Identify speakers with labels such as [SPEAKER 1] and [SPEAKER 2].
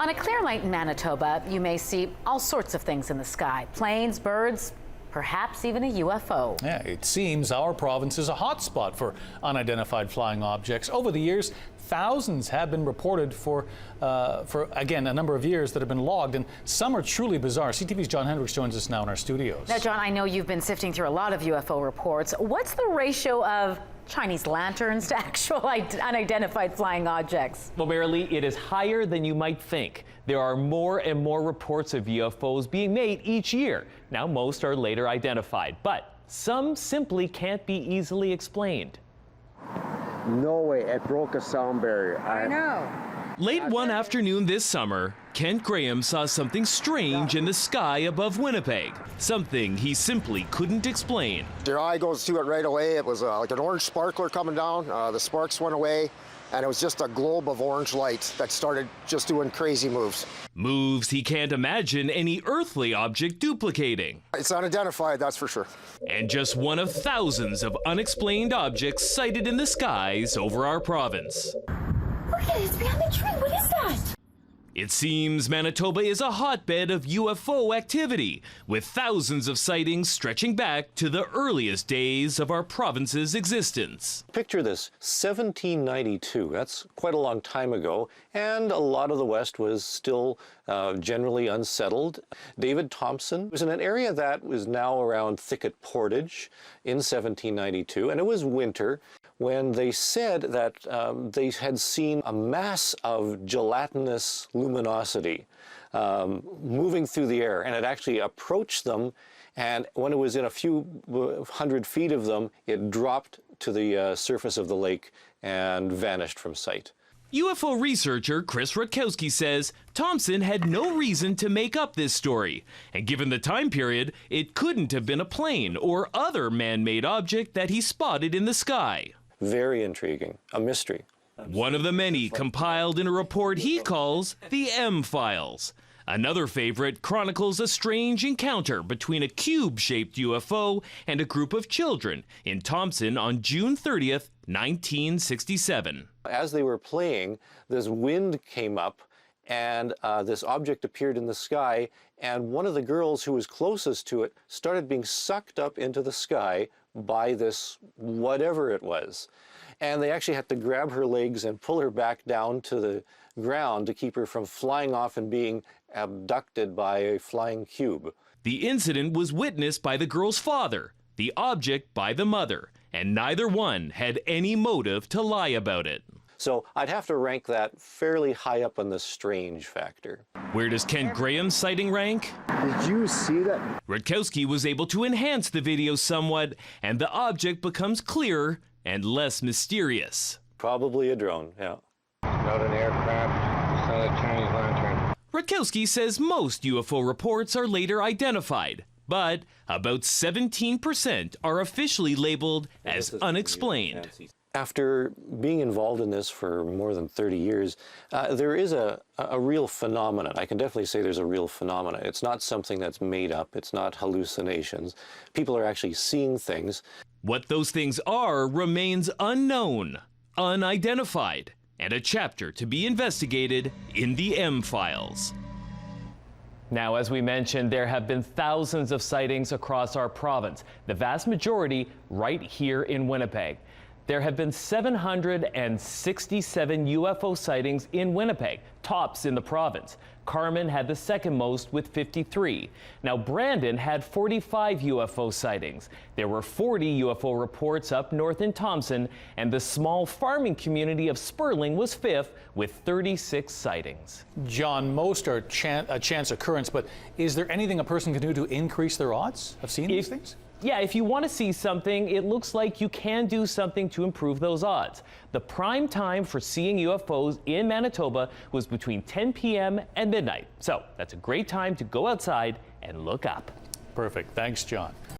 [SPEAKER 1] On a clear night in Manitoba, you may see all sorts of things in the sky. Planes, birds, perhaps even a UFO.
[SPEAKER 2] Yeah, it seems our province is a hotspot for unidentified flying objects. Over the years, thousands have been reported for again, a number of years that have been logged, and some are truly bizarre. CTV's John Hendricks joins us now in our studios.
[SPEAKER 1] Now, John, I know you've been sifting through a lot of UFO reports. What's the ratio of Chinese lanterns to actual unidentified flying objects?
[SPEAKER 3] Well, Marilee, it is higher than you might think. There are more and more reports of UFOs being made each year. Now, most are later identified, but some simply can't be easily explained.
[SPEAKER 4] No way, it broke a sound barrier.
[SPEAKER 1] I know.
[SPEAKER 3] Late one afternoon this summer, Kent Graham saw something strange in the sky above Winnipeg. Something he simply couldn't explain.
[SPEAKER 5] Your eye goes to it right away. It was like an orange sparkler coming down. The sparks went away, and it was just a globe of orange light that started just doing crazy moves.
[SPEAKER 3] Moves he can't imagine any earthly object duplicating.
[SPEAKER 5] It's unidentified, that's for sure.
[SPEAKER 3] And just one of thousands of unexplained objects sighted in the skies over our province.
[SPEAKER 1] Look at it, it's behind the tree. What is that?
[SPEAKER 3] It seems Manitoba is a hotbed of UFO activity, with thousands of sightings stretching back to the earliest days of our province's existence.
[SPEAKER 6] Picture this, 1792, that's quite a long time ago, and a lot of the West was still generally unsettled. David Thompson was in an area that was now around Thicket Portage in 1792, and it was winter, when they said that they had seen a mass of gelatinous luminosity moving through the air, and it actually approached them, and when it was in a few hundred feet of them, it dropped to the surface of the lake and vanished from sight.
[SPEAKER 3] UFO researcher Chris Rutkowski says Thompson had no reason to make up this story, and given the time period, it couldn't have been a plane or other man-made object that he spotted in the sky.
[SPEAKER 6] Very intriguing, a mystery.
[SPEAKER 3] One of the many compiled in a report he calls the M-Files. Another favorite chronicles a strange encounter between a cube-shaped UFO and a group of children in Thompson on June 30th, 1967.
[SPEAKER 6] As they were playing, this wind came up and this object appeared in the sky, and one of the girls who was closest to it started being sucked up into the sky by this whatever it was. And they actually had to grab her legs and pull her back down to the ground to keep her from flying off and being abducted by a flying cube.
[SPEAKER 3] The incident was witnessed by the girl's father, the object by the mother, and neither one had any motive to lie about it.
[SPEAKER 6] So I'd have to rank that fairly high up on the strange factor.
[SPEAKER 3] Where does Kent Graham's sighting rank?
[SPEAKER 4] Did you see that?
[SPEAKER 3] Rutkowski was able to enhance the video somewhat, and the object becomes clearer and less mysterious.
[SPEAKER 6] Probably a drone, yeah.
[SPEAKER 7] Not an aircraft, not a Chinese lantern.
[SPEAKER 3] Rutkowski says most UFO reports are later identified, but about 17% are officially labeled as unexplained.
[SPEAKER 6] After being involved in this for more than 30 years, there is a real phenomenon. I can definitely say there's a real phenomenon. It's not something that's made up. It's not hallucinations. People are actually seeing things.
[SPEAKER 3] What those things are remains unknown, unidentified, and a chapter to be investigated in the M-Files. Now, as we mentioned, there have been thousands of sightings across our province, the vast majority right here in Winnipeg. There have been 767 UFO sightings in Winnipeg, tops in the province. Carman had the second most with 53. Now, Brandon had 45 UFO sightings. There were 40 UFO reports up north in Thompson, and the small farming community of Sperling was fifth with 36 sightings.
[SPEAKER 2] John, most are a chance occurrence, but is there anything a person can do to increase their odds of seeing these things?
[SPEAKER 3] Yeah, if you want to see something, it looks like you can do something to improve those odds. The prime time for seeing UFOs in Manitoba was between 10 p.m. and midnight. So that's a great time to go outside and look up.
[SPEAKER 2] Perfect. Thanks, John.